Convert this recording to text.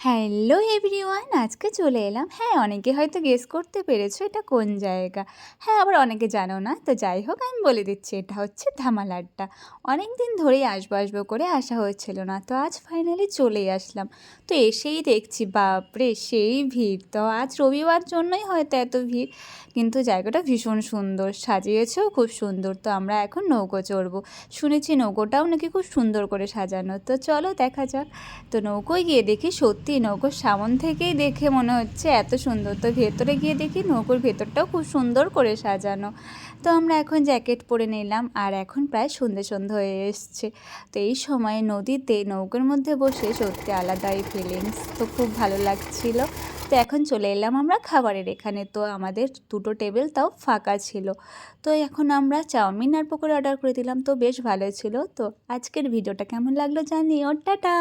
Hello everyone, আজকে চলে এলাম। হ্যাঁ, অনেকে হয়তো গেস করতে পেরেছো এটা কোন জায়গা। হ্যাঁ, আবার অনেকে জানো না, তো যাই হোক আমি বলে দিচ্ছি, এটা হচ্ছে ধামাল আড্ডা। অনেক দিন ধরেই আসবো আসবো করে আসা হচ্ছিল না, তো আজ ফাইনালি চলেই আসলাম। তো এসেই দেখছি বাপরে সেই ভিড়, তো আজ রবিবার জন্যই হয়তো এত ভিড়, কিন্তু জায়গাটা ভীষণ সুন্দর, সাজিয়েছেও খুব সুন্দর। তো আমরা এখন নৌকো চড়বো, শুনেছি নৌকোটাও নাকি খুব সুন্দর করে সাজানো, তো চলো দেখা যাক। তো নৌকোয় গিয়ে দেখি সত্যি নৌকোর সামন থেকেই দেখে মনে হচ্ছে এত সুন্দর, তো ভেতরে গিয়ে দেখি নৌকোর ভেতরটাও খুব সুন্দর করে সাজানো। তো আমরা এখন জ্যাকেট পরে নিলাম, আর এখন প্রায় সন্ধে সন্ধে হয়ে এসছে। তো এই সময় নদীতে নৌকোর মধ্যে বসে সত্যি আলাদাই ফিলিংস, তো খুব ভালো লাগছিল। তো এখন চলে এলাম আমরা খাবারের এখানে, তো আমাদের দুটো টেবিল তাও ফাঁকা ছিল। তো এখন আমরা চাউমিন আর পকোড়া অর্ডার করে দিলাম, তো বেশ ভালো ছিল। তো আজকের ভিডিওটা কেমন লাগলো জানিও, টাটা।